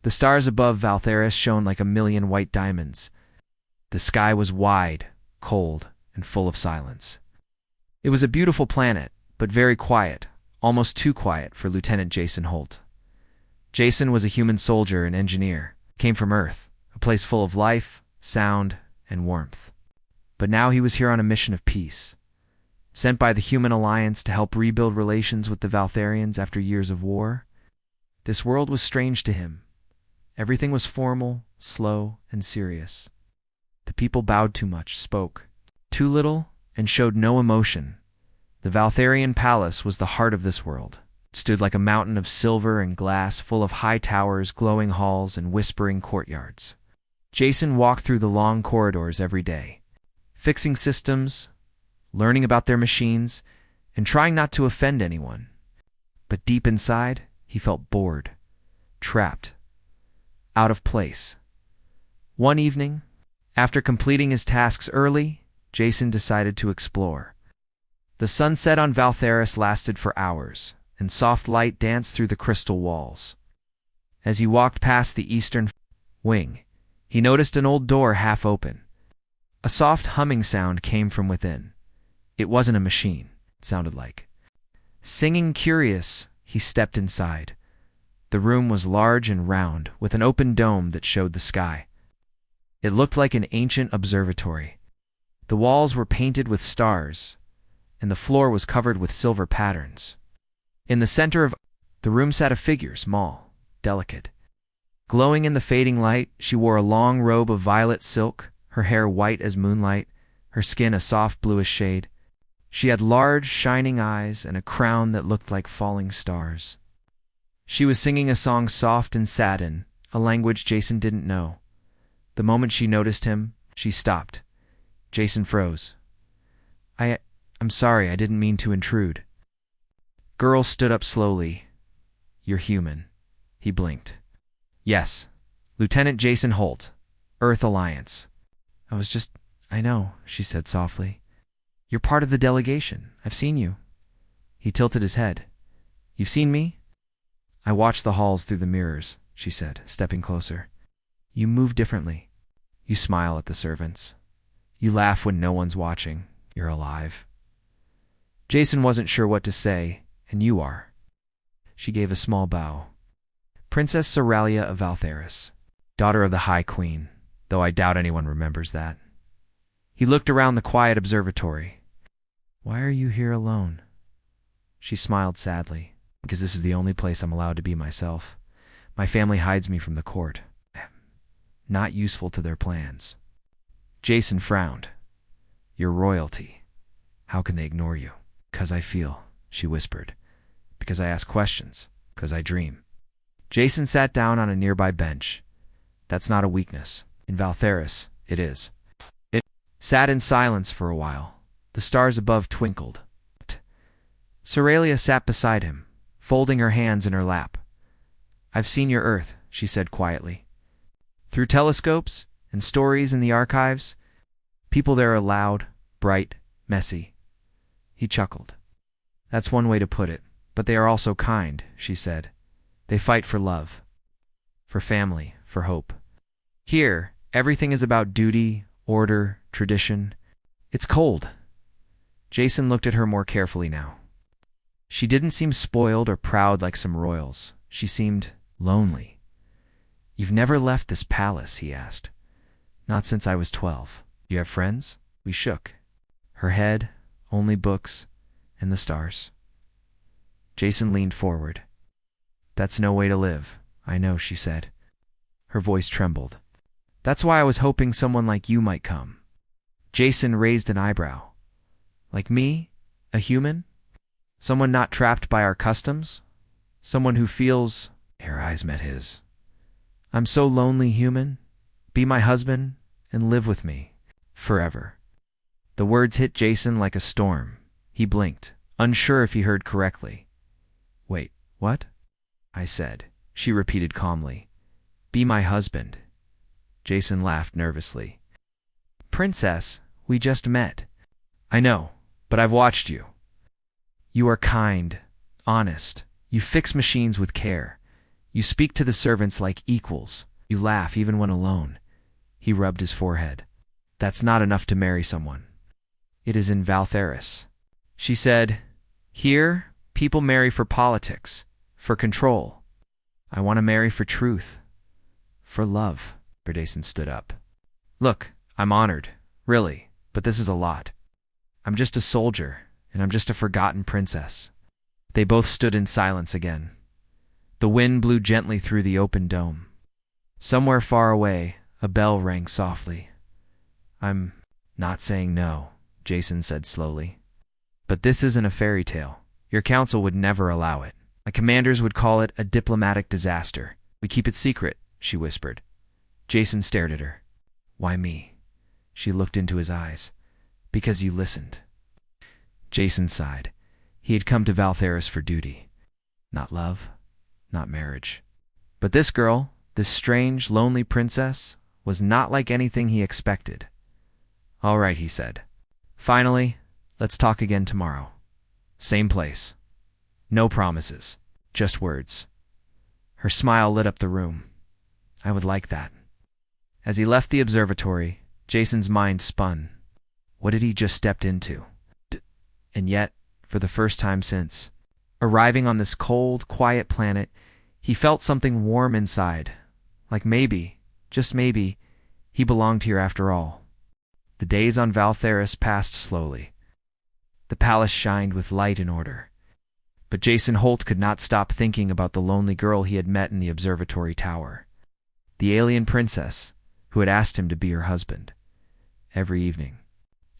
The stars above Valtheris shone like a million white diamonds. The sky was wide, cold, and full of silence. It was a beautiful planet, but very quiet, almost too quiet for Lieutenant Jason Holt. Jason was a human soldier and engineer, came from Earth, a place full of life, sound, and warmth. But now he was here on a mission of peace, sent by the Human Alliance to help rebuild relations with the Valtherians after years of war. This world was strange to him. Everything was formal, slow, and serious. The people bowed too much, spoke too little, and showed no emotion. The Valtherian palace was the heart of this world. It stood like a mountain of silver and glass, full of high towers, glowing halls, and whispering courtyards. Jason walked through the long corridors every day, fixing systems, learning about their machines, and trying not to offend anyone. But deep inside, he felt bored, trapped, out of place. One evening, after completing his tasks early, Jason decided to explore. The sunset on Valtheris lasted for hours, and soft light danced through the crystal walls. As he walked past the eastern wing, he noticed an old door half open. A soft humming sound came from within. It wasn't a machine, it sounded like. Singing curious, he stepped inside. The room was large and round, with an open dome that showed the sky. It looked like an ancient observatory. The walls were painted with stars, and the floor was covered with silver patterns. In the center of the room sat a figure, small, delicate. Glowing in the fading light, she wore a long robe of violet silk, her hair white as moonlight, her skin a soft bluish shade. She had large, shining eyes and a crown that looked like falling stars. She was singing a song soft and sad in a language Jason didn't know. The moment she noticed him, she stopped. Jason froze. I'm sorry, I didn't mean to intrude. Girl stood up slowly. You're human. He blinked. Yes, Lieutenant Jason Holt, Earth Alliance. I know, she said softly. You're part of the delegation. I've seen you. He tilted his head. You've seen me? I watched the halls through the mirrors, she said, stepping closer. You move differently. You smile at the servants. You laugh when no one's watching. You're alive. Jason wasn't sure what to say, and you are. She gave a small bow. Princess Soralia of Valtheris, daughter of the High Queen, though I doubt anyone remembers that. He looked around the quiet observatory. Why are you here alone? She smiled sadly. Because this is the only place I'm allowed to be myself. My family hides me from the court. Not useful to their plans. Jason frowned. You're royalty. How can they ignore you? 'Cause I feel, she whispered. Because I ask questions. 'Cause I dream. Jason sat down on a nearby bench. That's not a weakness. In Valtheris, it is. It sat in silence for a while. The stars above twinkled. Soralia sat beside him, folding her hands in her lap. I've seen your Earth, she said quietly. Through telescopes and stories in the archives, people there are loud, bright, messy. He chuckled. That's one way to put it, but they are also kind, she said. They fight for love, for family, for hope. Here, everything is about duty, order, tradition. It's cold. Jason looked at her more carefully now. She didn't seem spoiled or proud like some royals. She seemed lonely. You've never left this palace, he asked. Not since I was 12. You have friends? We shook. Her head, only books, and the stars. Jason leaned forward. That's no way to live. I know, she said. Her voice trembled. That's why I was hoping someone like you might come. Jason raised an eyebrow. Like me? A human? Someone not trapped by our customs? Someone who feels... Her eyes met his. I'm so lonely, human. Be my husband and live with me. Forever. The words hit Jason like a storm. He blinked, unsure if he heard correctly. Wait, what? I said. She repeated calmly. Be my husband. Jason laughed nervously. Princess, we just met. I know, but I've watched you. You are kind, honest. You fix machines with care. You speak to the servants like equals. You laugh even when alone. He rubbed his forehead. That's not enough to marry someone. It is in Valtheris. She said, here, people marry for politics, for control. I want to marry for truth, for love. Jason stood up. Look, I'm honored, really, but this is a lot. I'm just a soldier, and I'm just a forgotten princess. They both stood in silence again. The wind blew gently through the open dome. Somewhere far away, a bell rang softly. I'm not saying no, Jason said slowly. But this isn't a fairy tale. Your council would never allow it. My commanders would call it a diplomatic disaster. We keep it secret, she whispered. Jason stared at her. Why me? She looked into his eyes. Because you listened. Jason sighed. He had come to Valtheris for duty. Not love, not marriage. But this girl, this strange, lonely princess, was not like anything he expected. All right, he said. Finally, let's talk again tomorrow. Same place. No promises, just words. Her smile lit up the room. I would like that. As he left the observatory, Jason's mind spun. What had he just stepped into? And yet, for the first time since, arriving on this cold, quiet planet, he felt something warm inside, like maybe, just maybe, he belonged here after all. The days on Valtheris passed slowly. The palace shined with light and order. But Jason Holt could not stop thinking about the lonely girl he had met in the observatory tower. The alien princess, who had asked him to be her husband. Every evening.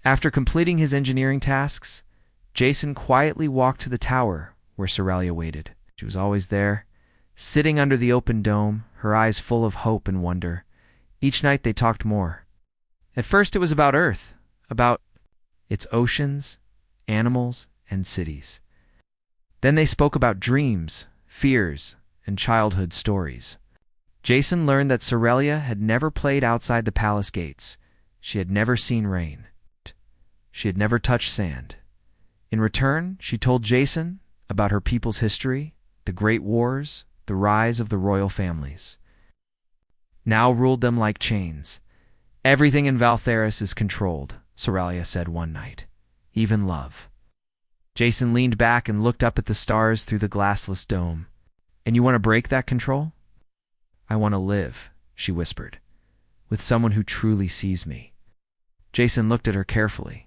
After completing his engineering tasks, Jason quietly walked to the tower where Soralia waited. She was always there, sitting under the open dome, her eyes full of hope and wonder. Each night they talked more. At first it was about Earth, about its oceans, animals, and cities. Then they spoke about dreams, fears, and childhood stories. Jason learned that Soralia had never played outside the palace gates. She had never seen rain. She had never touched sand. In return, she told Jason about her people's history, the great wars, the rise of the royal families. Now ruled them like chains. Everything in Valtheris is controlled, Soralia said one night. Even love. Jason leaned back and looked up at the stars through the glassless dome. And you want to break that control? I want to live, she whispered, with someone who truly sees me. Jason looked at her carefully.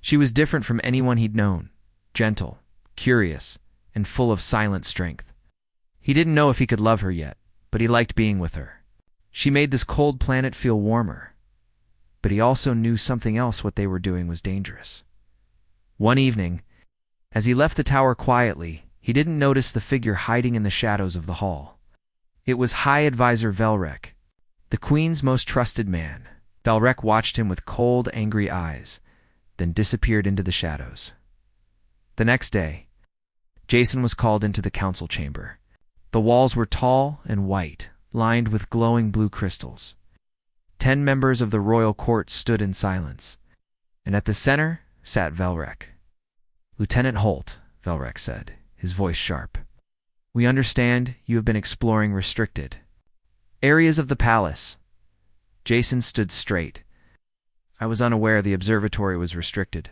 She was different from anyone he'd known, gentle, curious, and full of silent strength. He didn't know if he could love her yet, but he liked being with her. She made this cold planet feel warmer. But he also knew something else. What they were doing was dangerous. One evening, as he left the tower quietly, he didn't notice the figure hiding in the shadows of the hall. It was High Advisor Velrek, the Queen's most trusted man. Velrek watched him with cold, angry eyes, then disappeared into the shadows. The next day, Jason was called into the council chamber. The walls were tall and white, lined with glowing blue crystals. 10 members of the royal court stood in silence, and at the center sat Velrek. Lieutenant Holt, Velrek said, his voice sharp. We understand you have been exploring restricted areas of the palace. Jason stood straight. I was unaware the observatory was restricted.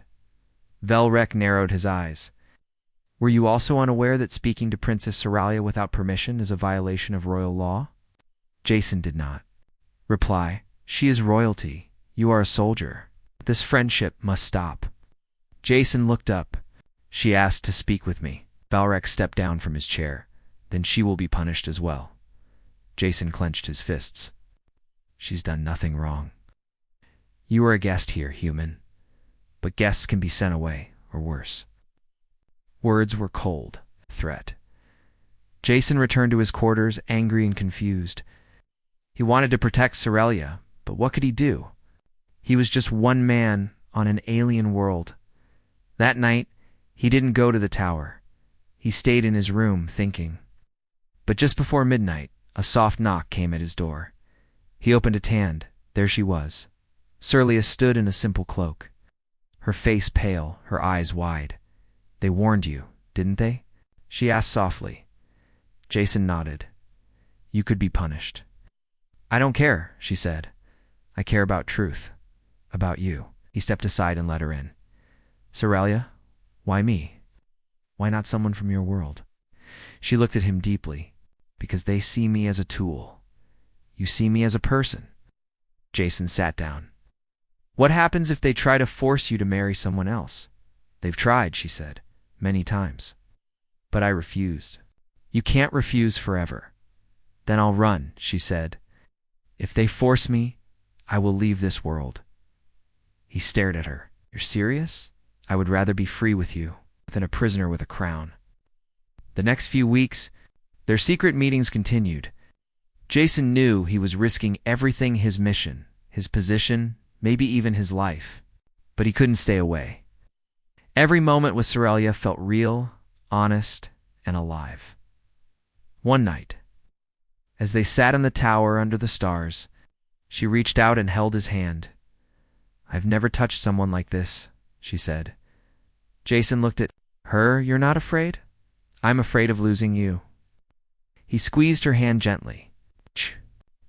Velrek narrowed his eyes. Were you also unaware that speaking to Princess Soralia without permission is a violation of royal law? Jason did not reply. She is royalty. You are a soldier. This friendship must stop. Jason looked up. She asked to speak with me. Velrek stepped down from his chair. Then she will be punished as well. Jason clenched his fists. She's done nothing wrong. You are a guest here, human. But guests can be sent away, or worse. Words were cold. Threat. Jason returned to his quarters, angry and confused. He wanted to protect Soralia, but what could he do? He was just one man on an alien world. That night, he didn't go to the tower. He stayed in his room, thinking. But just before midnight, a soft knock came at his door. He opened it hand. There she was. Soralia stood in a simple cloak. Her face pale, her eyes wide. They warned you, didn't they? She asked softly. Jason nodded. You could be punished. I don't care, she said. I care about truth. About you. He stepped aside and let her in. Sorelia, why me? Why not someone from your world? She looked at him deeply. Because they see me as a tool. You see me as a person. Jason sat down. What happens if they try to force you to marry someone else? They've tried, she said, many times. But I refused. You can't refuse forever. Then I'll run, she said. If they force me, I will leave this world. He stared at her. You're serious? I would rather be free with you than a prisoner with a crown. The next few weeks, their secret meetings continued. Jason knew he was risking everything, his mission, his position, maybe even his life. But he couldn't stay away. Every moment with Sorelia felt real, honest, and alive. One night, as they sat in the tower under the stars, she reached out and held his hand. I've never touched someone like this, she said. Jason looked at her. You're not afraid? I'm afraid of losing you. He squeezed her hand gently.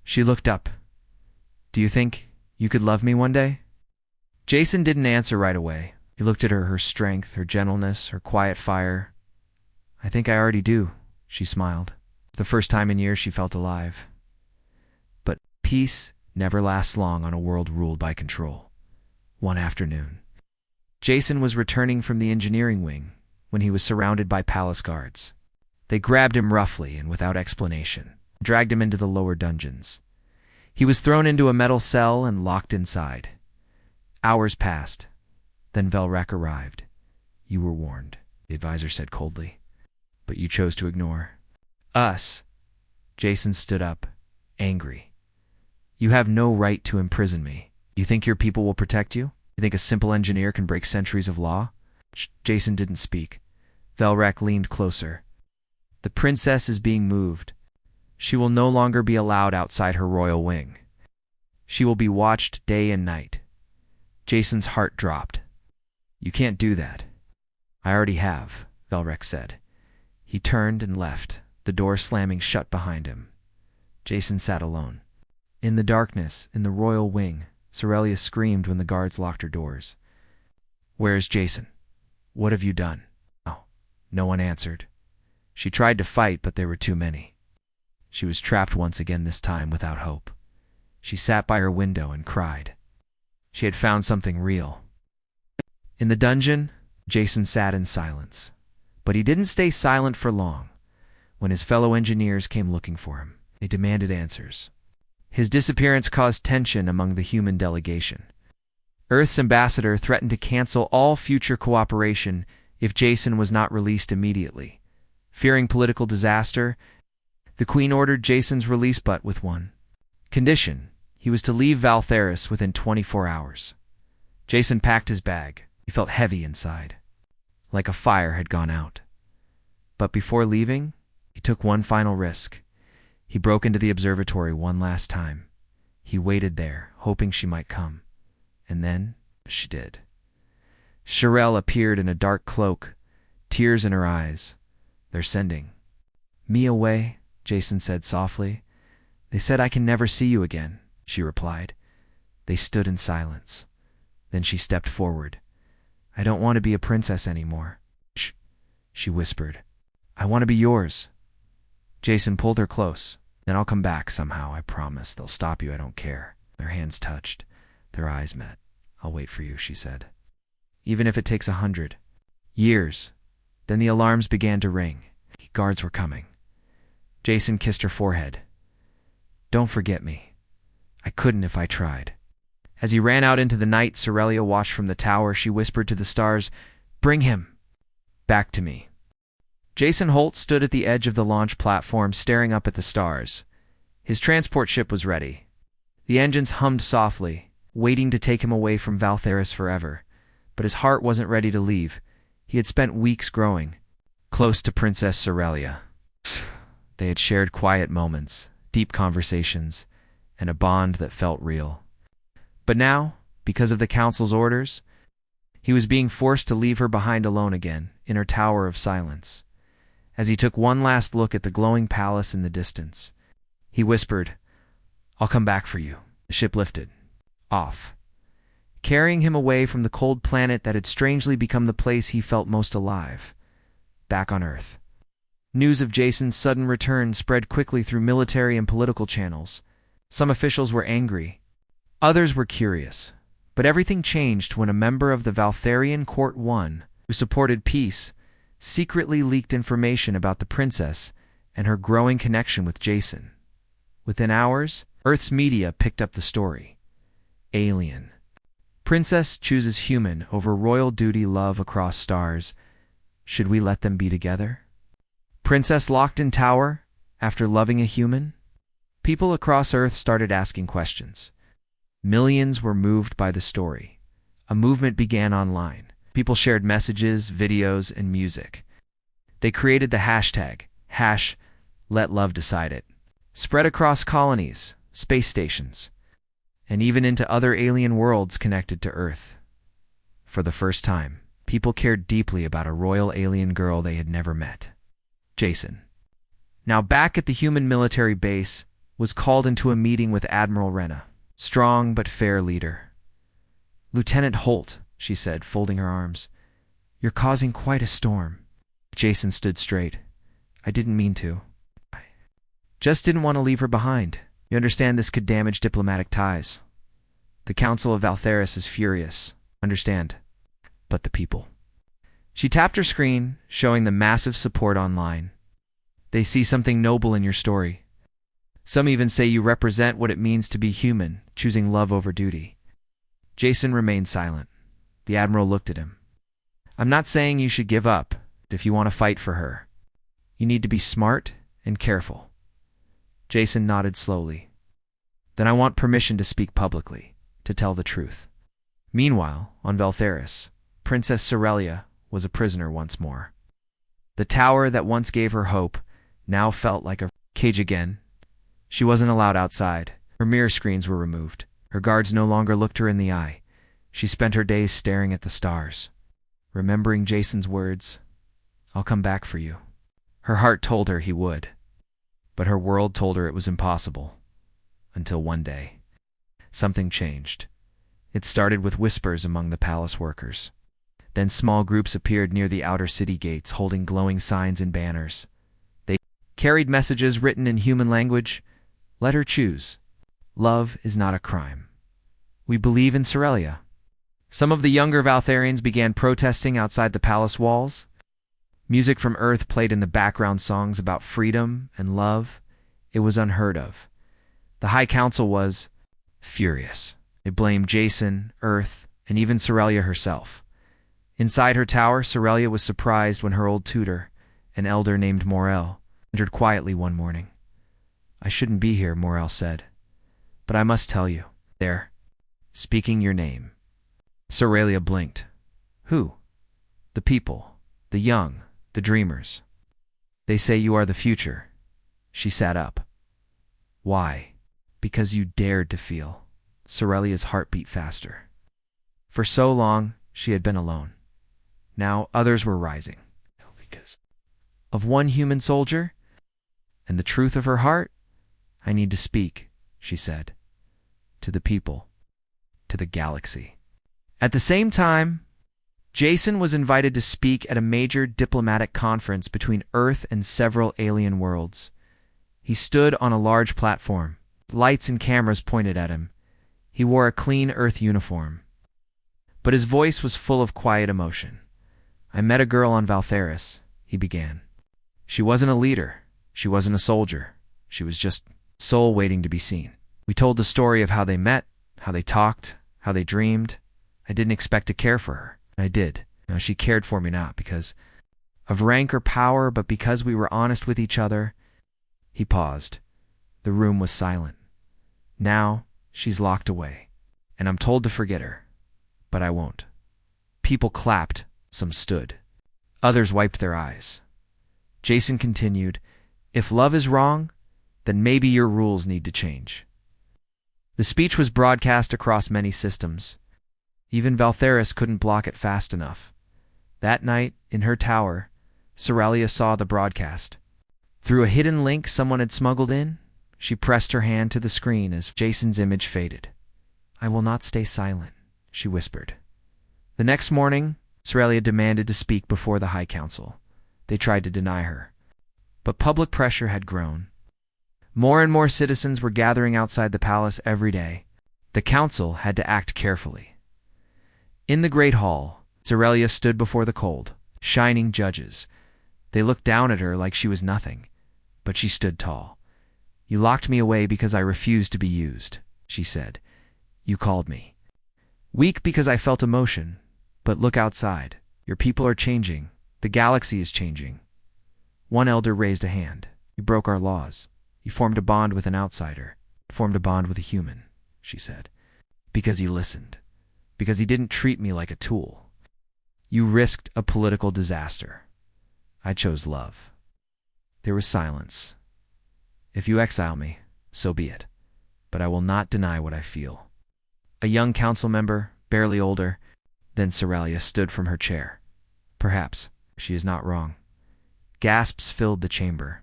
She looked up. Do you think you could love me one day? Jason didn't answer right away. He looked at her strength, her gentleness, her quiet fire. I think I already do, she smiled. For the first time in years, she felt alive. But peace never lasts long on a world ruled by control. One afternoon, Jason was returning from the engineering wing when he was surrounded by palace guards. They grabbed him roughly and without explanation, dragged him into the lower dungeons. He was thrown into a metal cell and locked inside. Hours passed. Then Velrek arrived. You were warned, the advisor said coldly. But you chose to ignore. Us. Jason stood up, angry. You have no right to imprison me. You think your people will protect you? You think a simple engineer can break centuries of law? Jason didn't speak. Velrek leaned closer. The princess is being moved. She will no longer be allowed outside her royal wing. She will be watched day and night. Jason's heart dropped. You can't do that. I already have, Velrek said. He turned and left, the door slamming shut behind him. Jason sat alone. In the darkness, in the royal wing, Sorelia screamed when the guards locked her doors. Where's Jason? What have you done? Oh, no one answered. She tried to fight, but there were too many. She was trapped once again, this time without hope. She sat by her window and cried. She had found something real. In the dungeon, Jason sat in silence. But he didn't stay silent for long. When his fellow engineers came looking for him, they demanded answers. His disappearance caused tension among the human delegation. Earth's ambassador threatened to cancel all future cooperation if Jason was not released immediately. Fearing political disaster, the Queen ordered Jason's release, but with one condition. He was to leave Valtheris within 24 hours. Jason packed his bag. He felt heavy inside, like a fire had gone out. But before leaving, he took one final risk. He broke into the observatory one last time. He waited there, hoping she might come. And then she did. Sharelle appeared in a dark cloak, tears in her eyes. They're sending me away, Jason said softly. They said I can never see you again, she replied. They stood in silence. Then she stepped forward. I don't want to be a princess anymore. Shh, she whispered. I want to be yours. Jason pulled her close. Then I'll come back somehow, I promise. They'll stop you, I don't care. Their hands touched. Their eyes met. I'll wait for you, she said. Even if it takes 100 years. Then the alarms began to ring. Guards were coming. Jason kissed her forehead. Don't forget me. I couldn't if I tried. As he ran out into the night, Sorelia watched from the tower. She whispered to the stars, Bring him back to me. Jason Holt stood at the edge of the launch platform, staring up at the stars. His transport ship was ready. The engines hummed softly, waiting to take him away from Valtheris forever. But his heart wasn't ready to leave. He had spent weeks growing close to Princess Sorelia. They had shared quiet moments, deep conversations, and a bond that felt real. But now, because of the council's orders, he was being forced to leave her behind alone again, in her tower of silence. As he took one last look at the glowing palace in the distance, He whispered, "I'll come back for you." The ship lifted. Off, carrying him away from the cold planet that had strangely become the place he felt most alive. Back on Earth. News of Jason's sudden return spread quickly through military and political channels. Some officials were angry. Others were curious. But everything changed when a member of the Valtharian Court I, who supported peace, secretly leaked information about the princess and her growing connection with Jason. Within hours, Earth's media picked up the story. Alien. Princess chooses human over royal duty, love across stars. Should we let them be together? Princess locked in tower after loving a human? People across Earth started asking questions. Millions were moved by the story. A movement began online. People shared messages, videos, and music. They created the hashtag, #LetLoveDecideIt, spread across colonies, space stations, and even into other alien worlds connected to Earth. For the first time, people cared deeply about a royal alien girl they had never met. Jason, now back at the human military base, was called into a meeting with Admiral Rena, strong but fair leader. "Lieutenant Holt," she said, folding her arms, "you're causing quite a storm." Jason stood straight. "I didn't mean to. I just didn't want to leave her behind. You understand this could damage diplomatic ties. The Council of Valtheris is furious. Understand. But the people." She tapped her screen, showing the massive support online. "They see something noble in your story. Some even say you represent what it means to be human, choosing love over duty." Jason remained silent. The Admiral looked at him. "I'm not saying you should give up if you want to fight for her. You need to be smart and careful." Jason nodded slowly. "Then I want permission to speak publicly, to tell the truth." Meanwhile, on Valtheris, Princess Sorelia was a prisoner once more. The tower that once gave her hope now felt like a cage again. She wasn't allowed outside. Her mirror screens were removed. Her guards no longer looked her in the eye. She spent her days staring at the stars, remembering Jason's words, "I'll come back for you." Her heart told her he would, but her world told her it was impossible. Until one day, something changed. It started with whispers among the palace workers. Then small groups appeared near the outer city gates, holding glowing signs and banners. They carried messages written in human language. "Let her choose. Love is not a crime. We believe in Sorelia." Some of the younger Valtharians began protesting outside the palace walls. Music from Earth played in the background, songs about freedom and love. It was unheard of. The High Council was furious. They blamed Jason, Earth, and even Sorelia herself. Inside her tower, Sorelia was surprised when her old tutor, an elder named Morel, entered quietly one morning. "I shouldn't be here," Morel said, "but I must tell you. There, speaking your name." Sorelia blinked. "Who?" "The people, the young, the dreamers. They say you are the future." She sat up. "Why?" "Because you dared to feel." Sorelia's heart beat faster. For so long, she had been alone. Now others were rising. Because of one human soldier? And the truth of her heart? "I need to speak," she said. "To the people. To the galaxy." At the same time, Jason was invited to speak at a major diplomatic conference between Earth and several alien worlds. He stood on a large platform. Lights and cameras pointed at him. He wore a clean Earth uniform. But his voice was full of quiet emotion. "I met a girl on Valtheris," he began. "She wasn't a leader. She wasn't a soldier. She was just a soul waiting to be seen. We told the story of how they met, how they talked, how they dreamed. I didn't expect to care for her. I did. Now, she cared for me not because of rank or power, but because we were honest with each other." He paused. The room was silent. "Now, she's locked away, and I'm told to forget her. But I won't." People clapped. Some stood. Others wiped their eyes. Jason continued, "If love is wrong, then maybe your rules need to change." The speech was broadcast across many systems. Even Valtheris couldn't block it fast enough. That night, in her tower, Sorelia saw the broadcast. Through a hidden link someone had smuggled in, She pressed her hand to the screen as Jason's image faded. "I will not stay silent," she whispered. The next morning, Aurelia demanded to speak before the High Council. They tried to deny her, but public pressure had grown. More and more citizens were gathering outside the palace every day. The council had to act carefully. In the great hall, Aurelia stood before the cold, shining judges. They looked down at her like she was nothing, but she stood tall. "You locked me away because I refused to be used," she said. "You called me weak because I felt emotion, but look outside. Your people are changing. The galaxy is changing." One elder raised a hand. "You broke our laws. You formed a bond with an outsider. Formed a bond with a human," she said. "Because he listened. Because he didn't treat me like a tool. You risked a political disaster. I chose love." There was silence. "If you exile me, so be it. But I will not deny what I feel." A young council member, barely older than Aurelia, stood from her chair. "Perhaps she is not wrong." Gasps filled the chamber.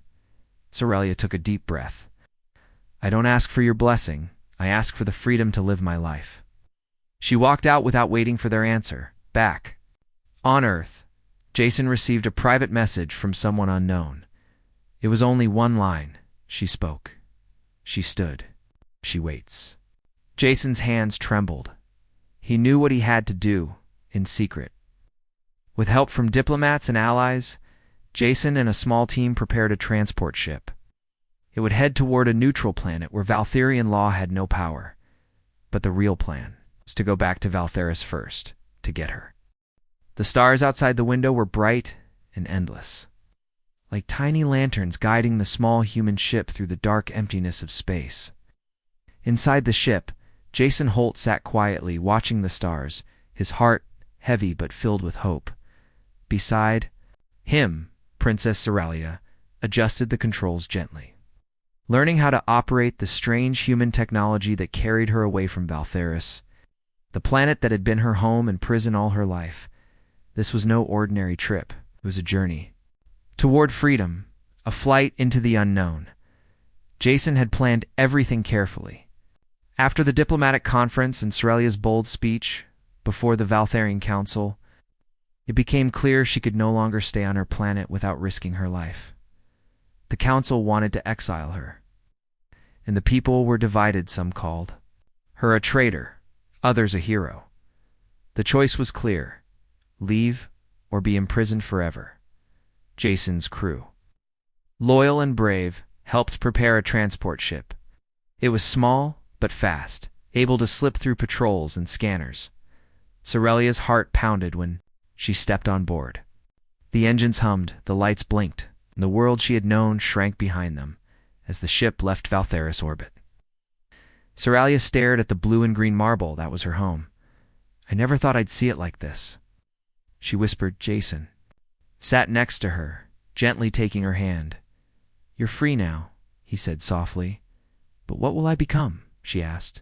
Aurelia took a deep breath. "I don't ask for your blessing. I ask for the freedom to live my life." She walked out without waiting for their answer. Back on Earth, Jason received a private message from someone unknown. It was only one line. She spoke. She stood. She waits. Jason's hands trembled. He knew what he had to do, in secret. With help from diplomats and allies, Jason and a small team prepared a transport ship. It would head toward a neutral planet where Valtherian law had no power. But the real plan was to go back to Valtheris first, to get her. The stars outside the window were bright and endless, like tiny lanterns guiding the small human ship through the dark emptiness of space. Inside the ship, Jason Holt sat quietly, watching the stars, his heart heavy but filled with hope. Beside him, Princess Aurelia adjusted the controls gently, learning how to operate the strange human technology that carried her away from Valtheris, the planet that had been her home and prison all her life. This was no ordinary trip. It was a journey toward freedom, a flight into the unknown. Jason had planned everything carefully. After the diplomatic conference and Aurelia's bold speech before the Valtherian Council, it became clear she could no longer stay on her planet without risking her life. The council wanted to exile her, and the people were divided. Some called her a traitor, others a hero. The choice was clear: leave or be imprisoned forever. Jason's crew, loyal and brave, helped prepare a transport ship. It was small but fast, able to slip through patrols and scanners. Aurelia's heart pounded when she stepped on board. The engines hummed, the lights blinked, and the world she had known shrank behind them as the ship left Valtheris orbit. Aurelia stared at the blue and green marble that was her home. "I never thought I'd see it like this," she whispered. Jason sat next to her, gently taking her hand. "You're free now," he said softly. "But what will I become?" she asked.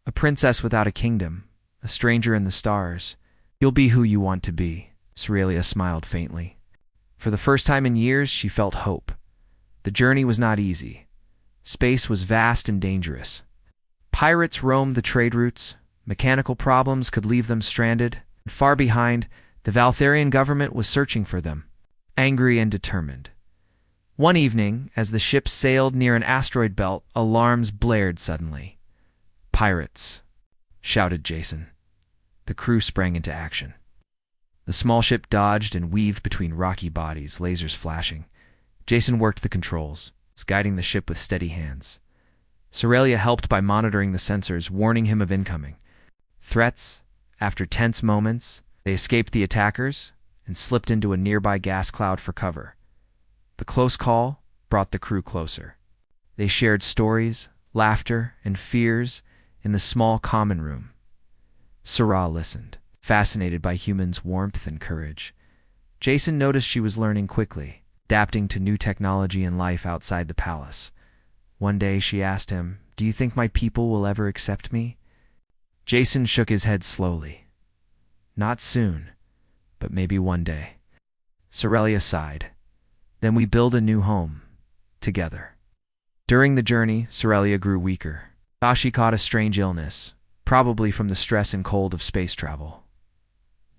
"A princess without a kingdom, a stranger in the stars. You'll be who you want to be." Aurelia smiled faintly. For the first time in years, she felt hope. The journey was not easy. Space was vast and dangerous. Pirates roamed the trade routes. Mechanical problems could leave them stranded. And far behind, the Valtherian government was searching for them, angry and determined. One evening, as the ship sailed near an asteroid belt, alarms blared suddenly. "Pirates!" shouted Jason. The crew sprang into action. The small ship dodged and weaved between rocky bodies, lasers flashing. Jason worked the controls, guiding the ship with steady hands. Aurelia helped by monitoring the sensors, warning him of incoming threats. After tense moments, they escaped the attackers and slipped into a nearby gas cloud for cover. The close call brought the crew closer. They shared stories, laughter, and fears in the small common room. Sarah listened, fascinated by humans' warmth and courage. Jason noticed she was learning quickly, adapting to new technology and life outside the palace. One day she asked him, "Do you think my people will ever accept me?" Jason shook his head slowly. "Not soon, but maybe one day." Aurelia sighed. "Then we build a new home, together." During the journey, Sorelia grew weaker. She caught a strange illness, probably from the stress and cold of space travel.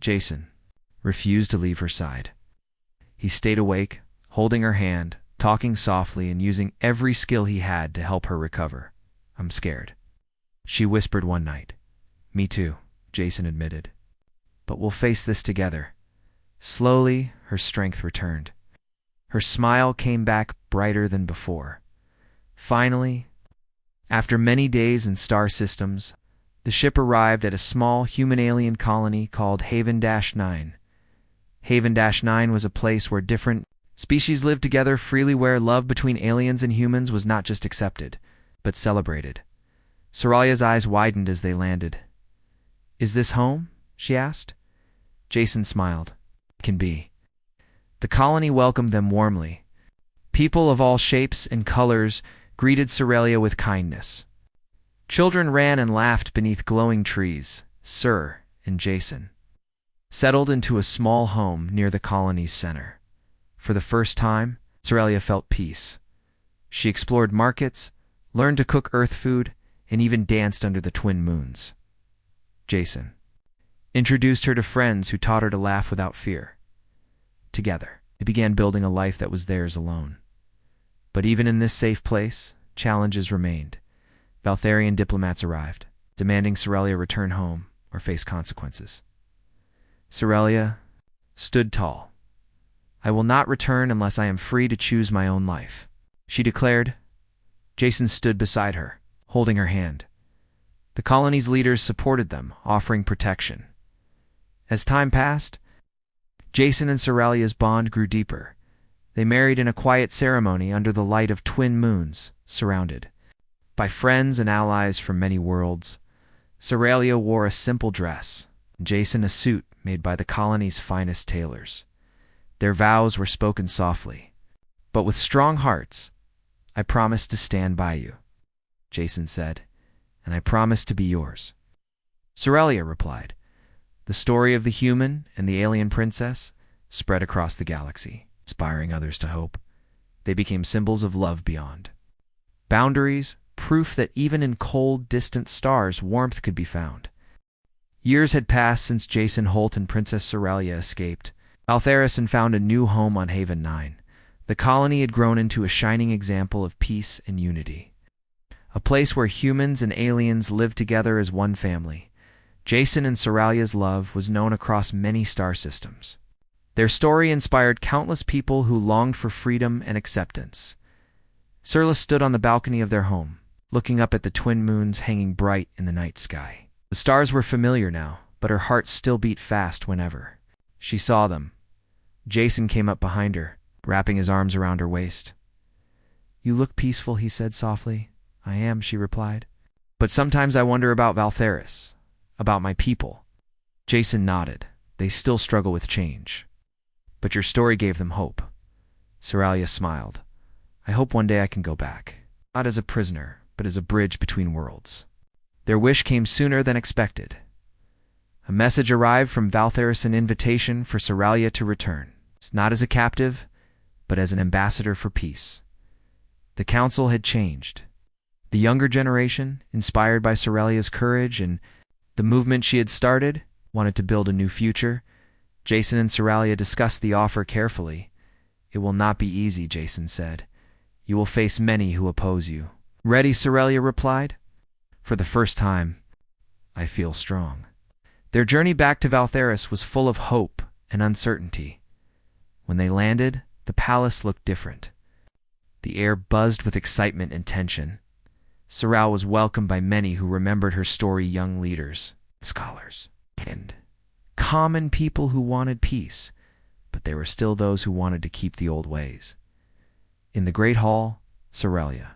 Jason refused to leave her side. He stayed awake, holding her hand, talking softly and using every skill he had to help her recover. "I'm scared," she whispered one night. "Me too," Jason admitted. "But we'll face this together." Slowly, her strength returned. Her smile came back brighter than before. Finally, after many days in star systems, the ship arrived at a small human-alien colony called Haven-9. Haven-9 was a place where different species lived together freely, where love between aliens and humans was not just accepted, but celebrated. Soralia's eyes widened as they landed. "Is this home?" she asked. Jason smiled. "It can be." The colony welcomed them warmly. People of all shapes and colors greeted Sorelia with kindness. Children ran and laughed beneath glowing trees. Sir and Jason settled into a small home near the colony's center. For the first time, Sorelia felt peace. She explored markets, learned to cook earth food, and even danced under the twin moons. Jason introduced her to friends who taught her to laugh without fear. Together, they began building a life that was theirs alone. But even in this safe place, challenges remained. Valtharian diplomats arrived, demanding Sorelia return home or face consequences. Sorelia stood tall. "I will not return unless I am free to choose my own life," she declared. Jason stood beside her, holding her hand. The colony's leaders supported them, offering protection. As time passed, Jason and Sorelia's bond grew deeper. They married in a quiet ceremony under the light of twin moons, surrounded by friends and allies from many worlds. Sorelia wore a simple dress, and Jason a suit made by the colony's finest tailors. Their vows were spoken softly, but with strong hearts. "I promise to stand by you," Jason said, "and I promise to be yours." Sorelia replied. The story of the human and the alien princess spread across the galaxy, inspiring others to hope. They became symbols of love beyond boundaries, proof that even in cold, distant stars, warmth could be found. Years had passed since Jason Holt and Princess Sorelia escaped Altharis and found a new home on Haven 9. The colony had grown into a shining example of peace and unity. A place where humans and aliens lived together as one family. Jason and Sorelia's love was known across many star systems. Their story inspired countless people who longed for freedom and acceptance. Surla stood on the balcony of their home, looking up at the twin moons hanging bright in the night sky. The stars were familiar now, but her heart still beat fast whenever she saw them. Jason came up behind her, wrapping his arms around her waist. "You look peaceful," he said softly. "I am," she replied. "But sometimes I wonder about Valtharis, about my people." Jason nodded. "They still struggle with change. But your story gave them hope." Sorelia smiled. "I hope one day I can go back. Not as a prisoner, but as a bridge between worlds." Their wish came sooner than expected. A message arrived from Valtharis, an invitation for Sorelia to return, not as a captive, but as an ambassador for peace. The council had changed. The younger generation, inspired by Sorelia's courage and the movement she had started, wanted to build a new future. Jason and Sorelia discussed the offer carefully. "It will not be easy," Jason said. "You will face many who oppose you." "Ready," Sorelia replied. "For the first time, I feel strong." Their journey back to Valtharis was full of hope and uncertainty. When they landed, the palace looked different. The air buzzed with excitement and tension. Sorel was welcomed by many who remembered her story, young leaders, scholars, and common people who wanted peace, but there were still those who wanted to keep the old ways. In the Great Hall, Sorelia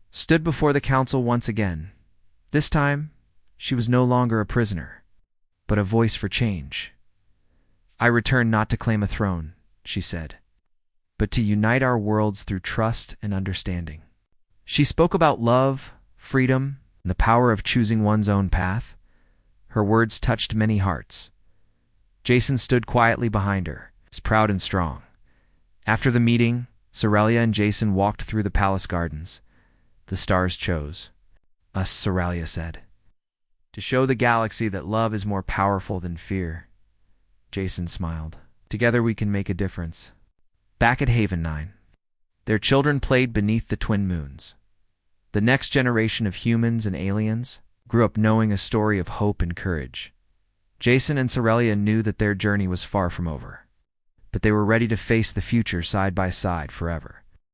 stood before the council once again. This time, she was no longer a prisoner, but a voice for change. "I return not to claim a throne," she said, "but to unite our worlds through trust and understanding." She spoke about love, freedom, and the power of choosing one's own path. Her words touched many hearts. Jason stood quietly behind her, proud and strong. After the meeting, Sorelia and Jason walked through the palace gardens. The stars chose us, Soralia said, to show the galaxy that love is more powerful than fear. Jason smiled. Together we can make a difference. Back at Haven 9, their children played beneath the twin moons. The next generation of humans and aliens grew up knowing a story of hope and courage. Jason and Soralia knew that their journey was far from over, but they were ready to face the future side by side forever.